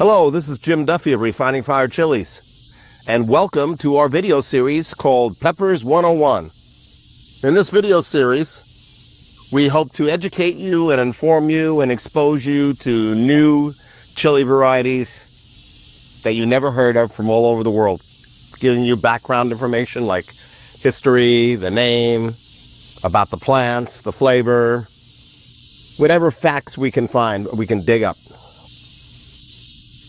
Hello, this is Jim Duffy of Refining Fire Chiles, and welcome to our video series called Peppers 101. In this video series, we hope to educate you and inform you and expose you to new chili varieties that you never heard of from all over the world, giving you background information like history, the name, about the plants, the flavor, whatever facts we can find, we can dig up.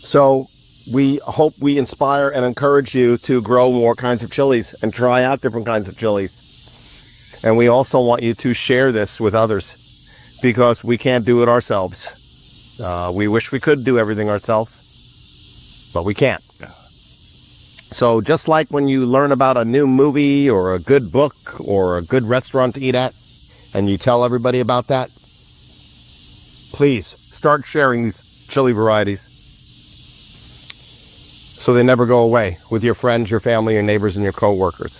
So we hope we inspire and encourage you to grow more kinds of chilies and try out different kinds of chilies. And we also want you to share this with others because we can't do it ourselves. We wish we could do everything ourselves, but we can't. So just like when you learn about a new movie or a good book or a good restaurant to eat at, and you tell everybody about that, please start sharing these chili varieties so they never go away with your friends, your family, your neighbors, and your co-workers.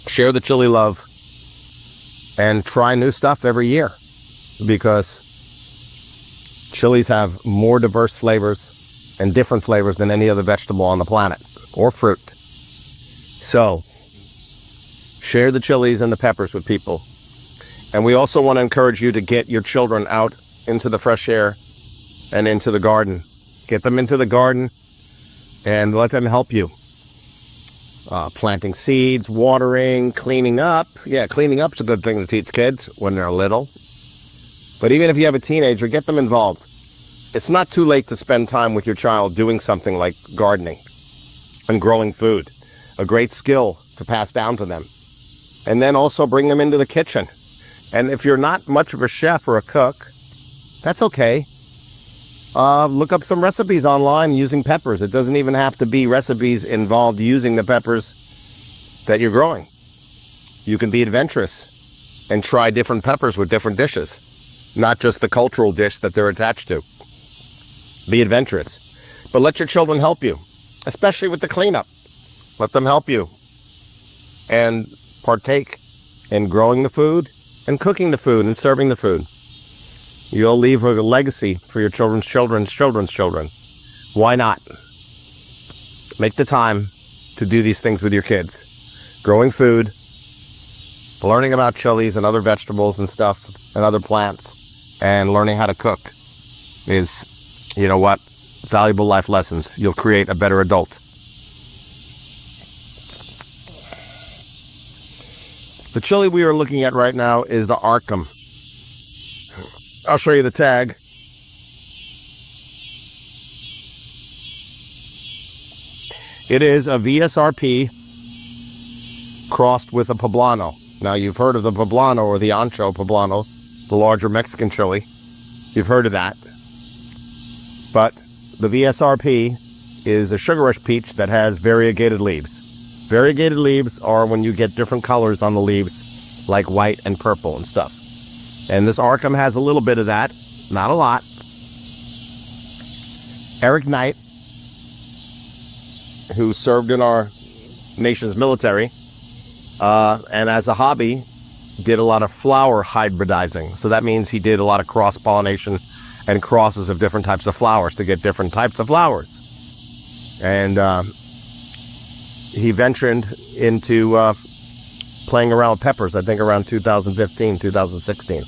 Share the chili love and try new stuff every year because chilies have more diverse flavors and different flavors than any other vegetable on the planet or fruit. So share the chilies and the peppers with people. And we also want to encourage you to get your children out into the fresh air and into the garden. Get them into the garden and let them help you. Planting seeds, watering, cleaning up. Yeah, cleaning up's a good thing to teach kids when they're little. But even if you have a teenager, get them involved. It's not too late to spend time with your child doing something like gardening and growing food. A great skill to pass down to them. And then also bring them into the kitchen. And if you're not much of a chef or a cook, that's okay. Look up some recipes online using peppers. It doesn't even have to be recipes involved using the peppers that you're growing. You can be adventurous and try different peppers with different dishes, not just the cultural dish that they're attached to. Be adventurous. But let your children help you, especially with the cleanup. Let them help you and partake in growing the food and cooking the food and serving the food. You'll leave a legacy for your children's children's children's children. Why not? Make the time to do these things with your kids. Growing food, learning about chilies and other vegetables and stuff and other plants, and learning how to cook is, you know what, valuable life lessons. You'll create a better adult. The chili we are looking at right now is the Arkaim. I'll show you the tag. It is a VSRP crossed with a poblano. Now you've heard of the poblano or the ancho poblano, the larger Mexican chili. You've heard of that. But the VSRP is a sugarish peach that has variegated leaves. Variegated leaves are when you get different colors on the leaves, like white and purple and stuff. And this Arkaim has a little bit of that, not a lot. Eric Knight, who served in our nation's military, and as a hobby, did a lot of flower hybridizing. So that means he did a lot of cross-pollination and crosses of different types of flowers to get different types of flowers. And he ventured into playing around with peppers, I think around 2015, 2016.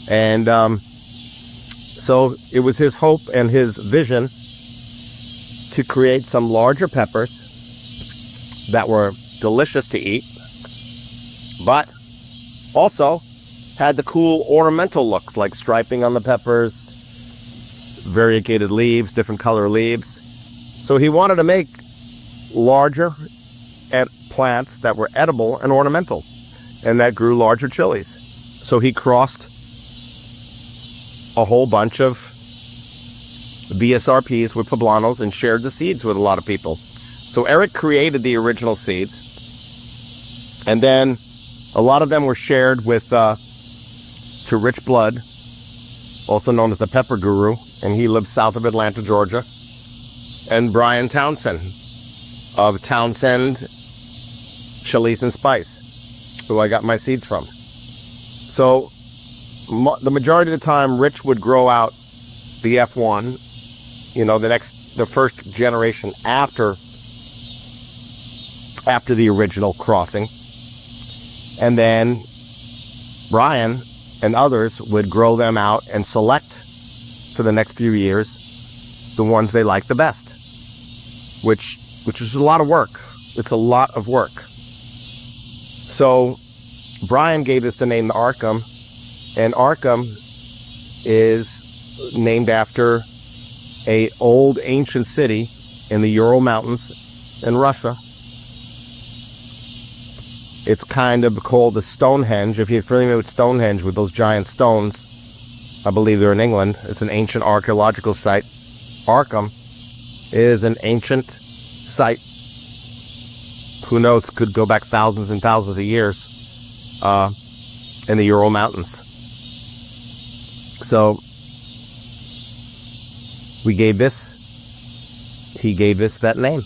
And so it was his hope and his vision to create some larger peppers that were delicious to eat, but also had the cool ornamental looks like striping on the peppers, variegated leaves, different color leaves. So he wanted to make larger plants that were edible and ornamental and that grew larger chilies. So he crossed a whole bunch of VSRPs with poblanos and shared the seeds with a lot of people. So Eric created the original seeds, and then a lot of them were shared with to Rich Blood, also known as the Pepper Guru, and he lives south of Atlanta, Georgia, and Brian Townsend of Townsend Chilies and Spice, who I got my seeds from. So the majority of the time, Rich would grow out the F1 you know, the first generation after the original crossing. And then Brian and others would grow them out and select for the next few years the ones they like the best, which is a lot of work. It's a lot of work. So Brian gave us the name the Arkaim, and Arkaim is named after a old ancient city in the Ural Mountains in Russia. It's kind of called the Stonehenge. If you're familiar with Stonehenge, with those giant stones, I believe they're in England. It's an ancient archaeological site. Arkaim is an ancient site. Who knows, could go back thousands and thousands of years in the Ural Mountains. So he gave this that name,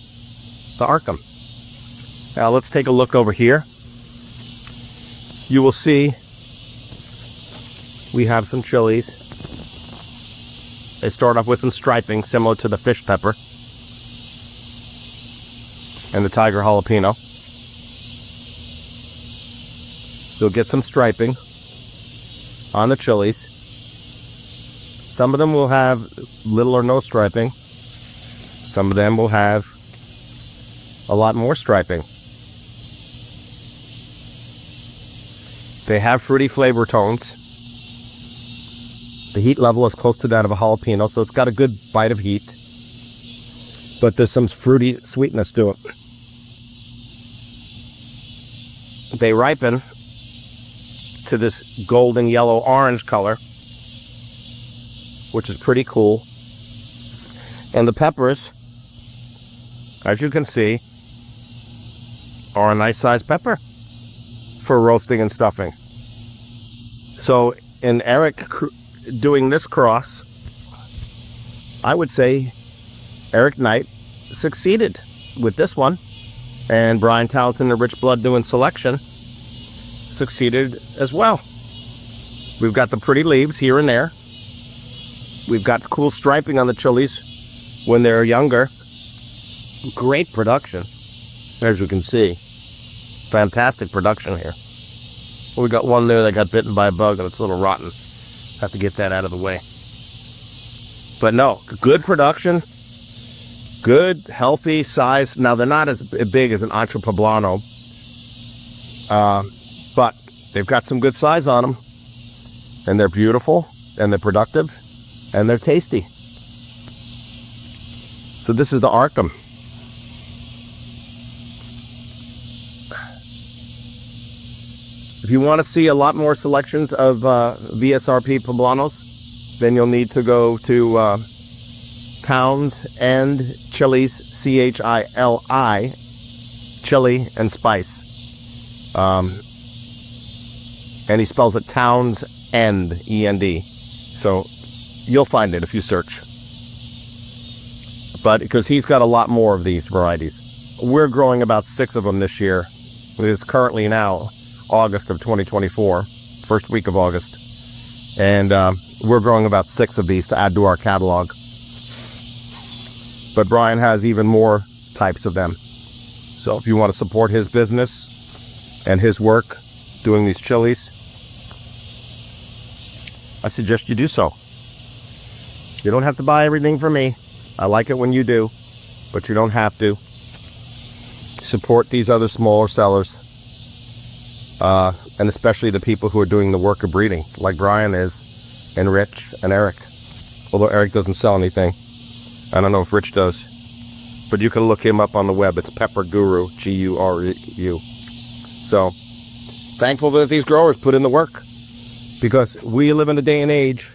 the Arkaim. Now let's take a look over here. You will see we have some chilies. They start off with some striping similar to the fish pepper and the tiger jalapeno. You'll get some striping on the chilies. Some of them will have little or no striping. Some of them will have a lot more striping. They have fruity flavor tones. The heat level is close to that of a jalapeno, so it's got a good bite of heat. But there's some fruity sweetness to it. They ripen to this golden yellow orange color, which is pretty cool. And the peppers, as you can see, are a nice sized pepper for roasting and stuffing. So in Eric doing this cross, I would say Eric Knight succeeded with this one, and Brian Townsend and Rich Blood doing selection succeeded as well. We've got the pretty leaves here and there. We've got cool striping on the chilies when they're younger. Great production, as you can see. Fantastic production here. We got one there that got bitten by a bug and it's a little rotten. Have to get that out of the way. But no, good production. Good, healthy size. Now, they're not as big as an Ancho Poblano. But they've got some good size on them. And they're beautiful. And they're productive. And they're tasty. So this is the Arkaim. If you want to see a lot more selections of VSRP Poblanos, then you'll need to go to Pounds and Chiles, C-H-I-L-I, Chili and Spice. And he spells it Towns End, E-N-D. So you'll find it if you search. But because he's got a lot more of these varieties. We're growing about 6 of them this year. It is currently now August of 2024, first week of August, and we're growing about 6 of these to add to our catalog. But Brian has even more types of them. So if you want to support his business and his work doing these chilies, I suggest you do so. You don't have to buy everything from me. I like it when you do, but you don't have to. Support these other smaller sellers. And especially the people who are doing the work of breeding, like Brian is, and Rich, and Eric. Although Eric doesn't sell anything. I don't know if Rich does. But you can look him up on the web. It's Pepper Guru, G-U-R-U. So, thankful that these growers put in the work. Because we live in a day and age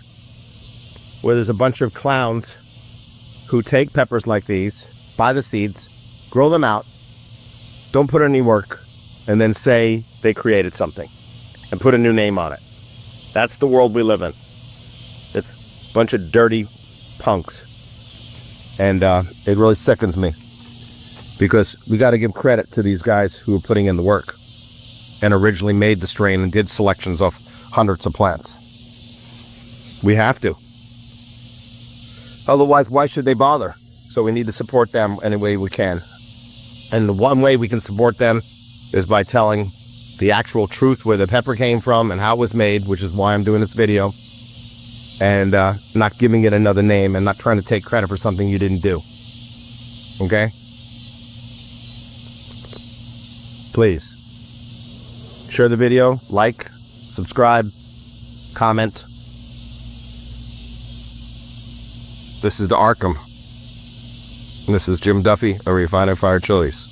where there's a bunch of clowns who take peppers like these, buy the seeds, grow them out, don't put any work, and then say they created something and put a new name on it. That's the world we live in. It's a bunch of dirty punks. And it really sickens me, because we got to give credit to these guys who are putting in the work and originally made the strain and did selections of hundreds of plants. We have to. Otherwise, why should they bother? So we need to support them any way we can. And the one way we can support them is by telling the actual truth where the pepper came from and how it was made, which is why I'm doing this video. And not giving it another name and not trying to take credit for something you didn't do. Okay? Please. Share the video, like, subscribe, comment. This is the Arkaim. And this is Jim Duffy, a refiner fire Chiles.